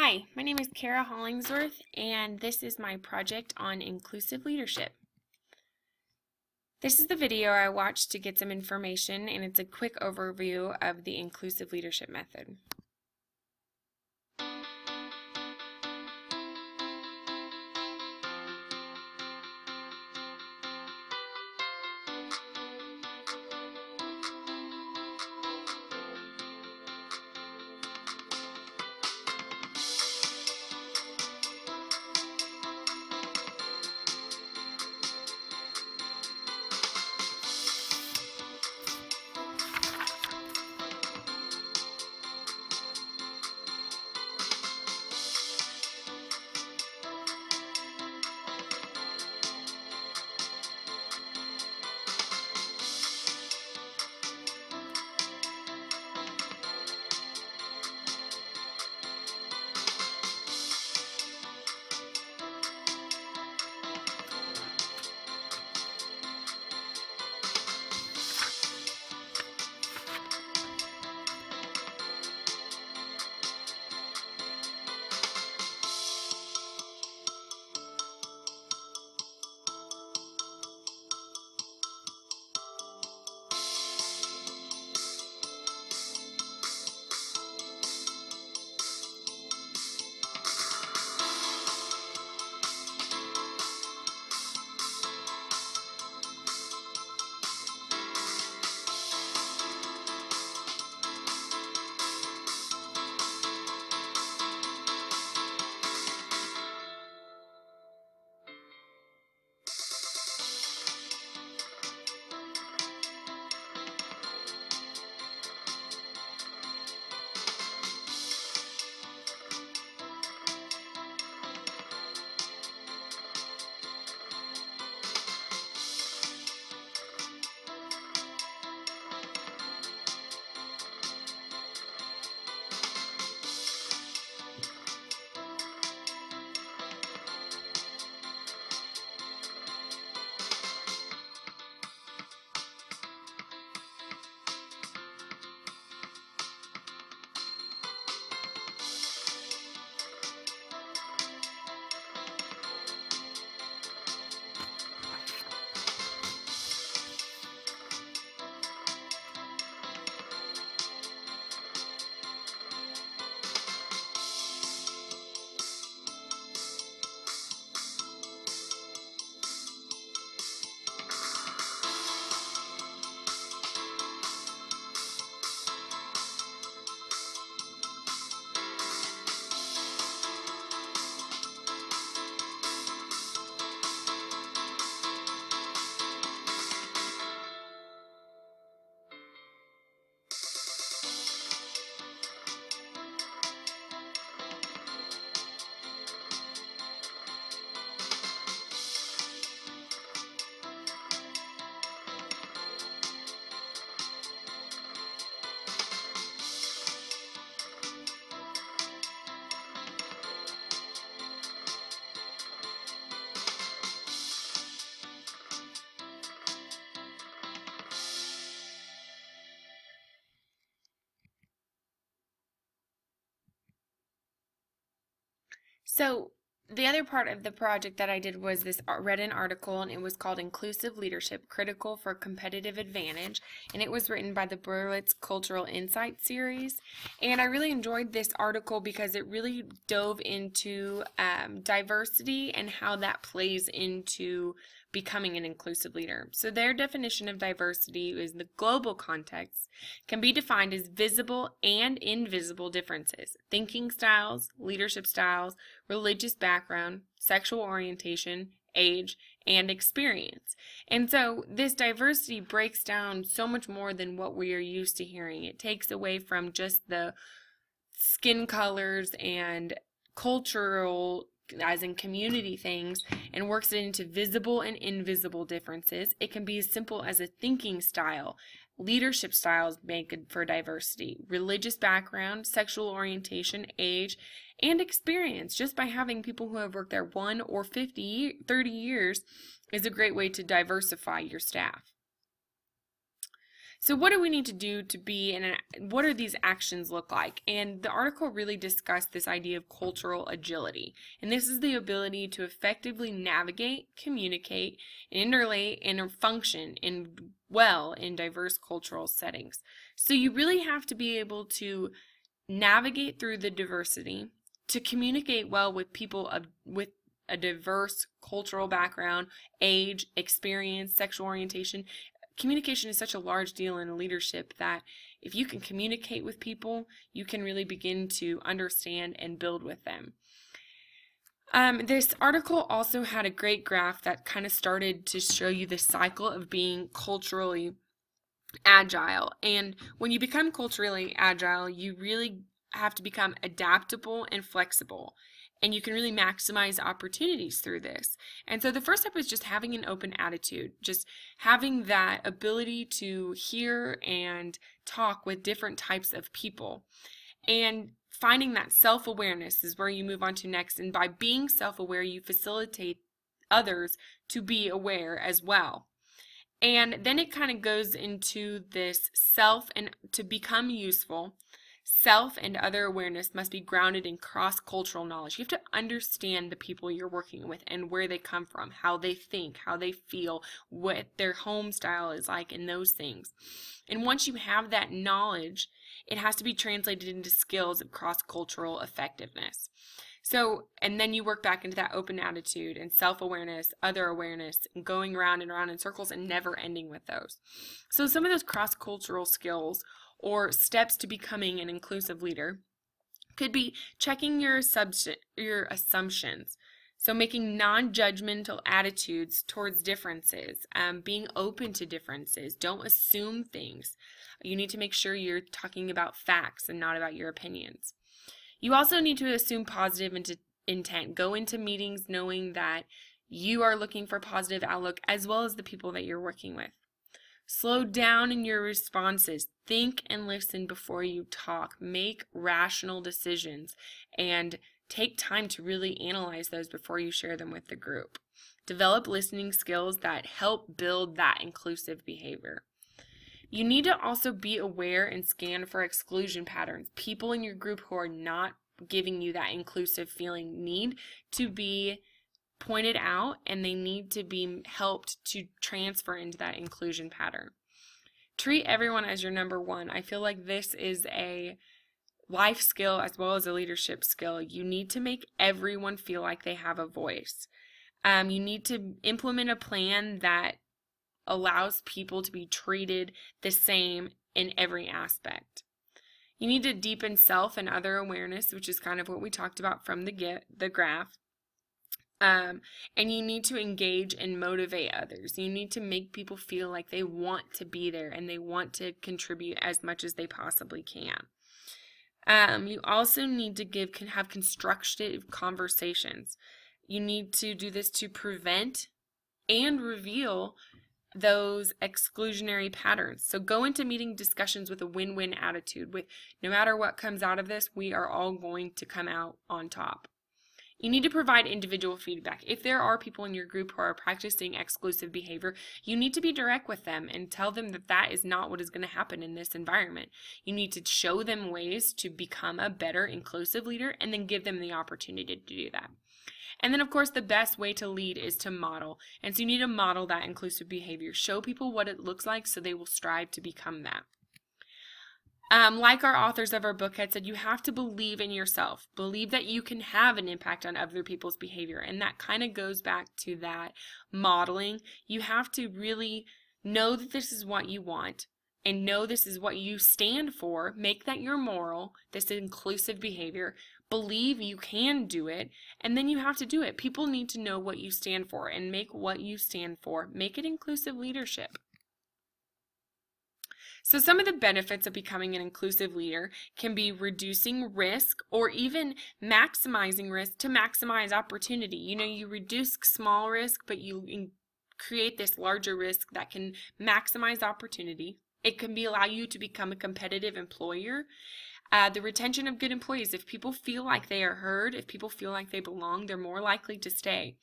Hi, my name is Kara Hollingsworth, and this is my project on inclusive leadership. This is the video I watched to get some information, and it's a quick overview of the inclusive leadership method. So the other part of the project that I did was read an article, and it was called Inclusive Leadership, Critical for Competitive Advantage, and it was written by the Berlitz Cultural Insight series. And I really enjoyed this article because it really dove into diversity and how that plays into becoming an inclusive leader. So their definition of diversity is the global context can be defined as visible and invisible differences, thinking styles, leadership styles, religious background, sexual orientation, age, and experience. And so this diversity breaks down so much more than what we are used to hearing. It takes away from just the skin colors and cultural, as in community things, and works it into visible and invisible differences. It can be as simple as a thinking style. Leadership styles make for diversity, religious background, sexual orientation, age, and experience. Just by having people who have worked there 1 or 30 years is a great way to diversify your staff. So what do we need to do to be in what do these actions look like? And the article really discussed this idea of cultural agility. And this is the ability to effectively navigate, communicate, interrelate, and function in diverse cultural settings. So you really have to be able to navigate through the diversity, to communicate well with people with a diverse cultural background, age, experience, sexual orientation. Communication is such a large deal in leadership that if you can communicate with people, you can really begin to understand and build with them. This article also had a great graph that kind of started to show you the cycle of being culturally agile. And when you become culturally agile, you really have to become adaptable and flexible. And you can really maximize opportunities through this. And so the first step is just having an open attitude, just having that ability to hear and talk with different types of people. And finding that self-awareness is where you move on to next. And by being self-aware, you facilitate others to be aware as well. And then it kind of goes into this self and to become useful. Self and other awareness must be grounded in cross-cultural knowledge. You have to understand the people you're working with and where they come from, how they think, how they feel, what their home style is like, and those things. And once you have that knowledge, it has to be translated into skills of cross-cultural effectiveness. So, and then you work back into that open attitude and self-awareness, other awareness, and going around and around in circles and never ending with those. So some of those cross-cultural skills or steps to becoming an inclusive leader could be checking your assumptions. So making non-judgmental attitudes towards differences, being open to differences. Don't assume things. You need to make sure you're talking about facts and not about your opinions. You also need to assume positive intent. Go into meetings knowing that you are looking for positive outlook as well as the people that you're working with. Slow down in your responses. Think and listen before you talk. Make rational decisions and take time to really analyze those before you share them with the group. Develop listening skills that help build that inclusive behavior. You need to also be aware and scan for exclusion patterns. People in your group who are not giving you that inclusive feeling need to be pointed out, and they need to be helped to transfer into that inclusion pattern. Treat everyone as your number one. I feel like this is a life skill as well as a leadership skill. You need to make everyone feel like they have a voice. You need to implement a plan that allows people to be treated the same in every aspect. You need to deepen self and other awareness, which is kind of what we talked about from the graph. And you need to engage and motivate others. You need to make people feel like they want to be there and they want to contribute as much as they possibly can. You also need to have constructive conversations. You need to do this to prevent and reveal those exclusionary patterns. So go into meeting discussions with a win-win attitude, with no matter what comes out of this, we are all going to come out on top. You need to provide individual feedback. If there are people in your group who are practicing exclusive behavior, you need to be direct with them and tell them that that is not what is going to happen in this environment. You need to show them ways to become a better inclusive leader and then give them the opportunity to do that. And then, of course, the best way to lead is to model. And so you need to model that inclusive behavior. Show people what it looks like so they will strive to become that. Like our authors of our book had said, you have to believe in yourself. Believe that you can have an impact on other people's behavior. And that kind of goes back to that modeling. You have to really know that this is what you want and know this is what you stand for. Make that your moral, this inclusive behavior. Believe you can do it, and then you have to do it. People need to know what you stand for and make what you stand for. Make it inclusive leadership. So some of the benefits of becoming an inclusive leader can be reducing risk or even maximizing risk to maximize opportunity. You know, you reduce small risk, but you create this larger risk that can maximize opportunity. It can allow you to become a competitive employer. The retention of good employees. If people feel like they are heard, if people feel like they belong, they're more likely to stay.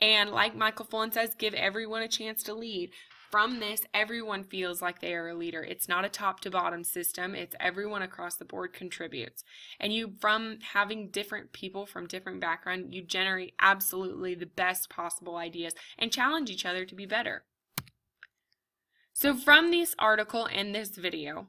And like Michael Fullan says, give everyone a chance to lead. from this, everyone feels like they are a leader. It's not a top to bottom system. It's everyone across the board contributes. And you, from having different people from different backgrounds, you generate absolutely the best possible ideas and challenge each other to be better. So from this article and this video,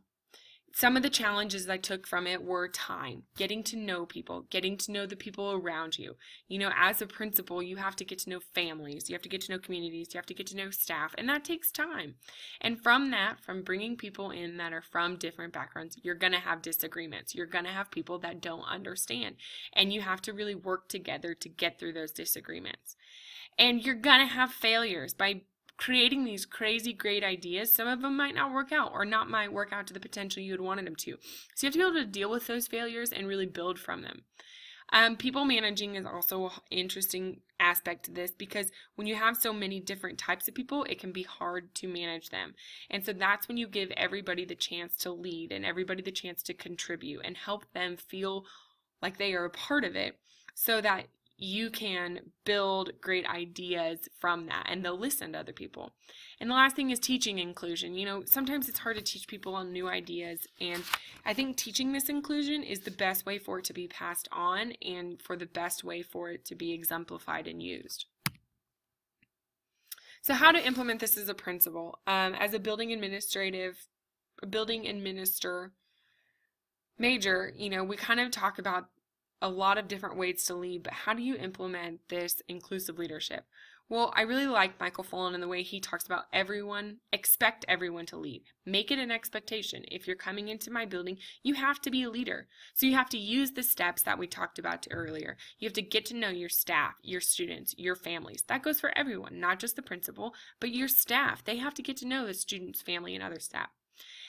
some of the challenges I took from it were time, getting to know people, getting to know the people around you. You know, as a principal, you have to get to know families, you have to get to know communities, you have to get to know staff, and that takes time. And from that, from bringing people in that are from different backgrounds, you're going to have disagreements. You're going to have people that don't understand, and you have to really work together to get through those disagreements. And you're going to have failures by creating these crazy great ideas. Some of them might not work out or not might work out to the potential you had wanted them to. So you have to be able to deal with those failures and really build from them. People managing is also an interesting aspect to this, because when you have so many different types of people, it can be hard to manage them. And so that's when you give everybody the chance to lead and everybody the chance to contribute and help them feel like they are a part of it, so that you can build great ideas from that, and they'll listen to other people. And the last thing is teaching inclusion. You know, sometimes it's hard to teach people on new ideas, and I think teaching this inclusion is the best way for it to be passed on and for the best way for it to be exemplified and used. So how to implement this as a principal. As a building administrator major, you know, we kind of talk about a lot of different ways to lead, but how do you implement this inclusive leadership? Well, I really like Michael Fullen and the way he talks about expect everyone to lead. Make it an expectation. If you're coming into my building, you have to be a leader. So you have to use the steps that we talked about earlier. You have to get to know your staff, your students, your families. That goes for everyone, not just the principal, but your staff. They have to get to know the students, family, and other staff.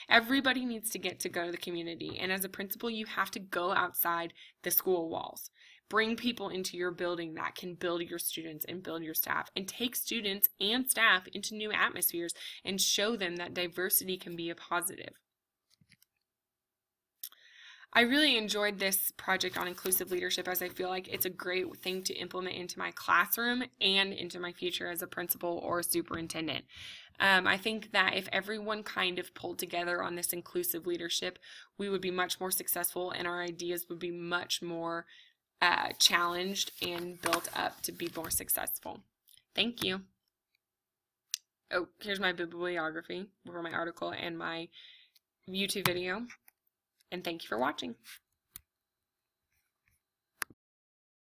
Everybody needs to get to go to the community, and as a principal, you have to go outside the school walls. Bring people into your building that can build your students and build your staff, and take students and staff into new atmospheres and show them that diversity can be a positive. I really enjoyed this project on inclusive leadership, as I feel like it's a great thing to implement into my classroom and into my future as a principal or a superintendent. I think that if everyone kind of pulled together on this inclusive leadership, we would be much more successful, and our ideas would be much more challenged and built up to be more successful. Thank you. Oh, here's my bibliography for my article and my YouTube video. And thank you for watching.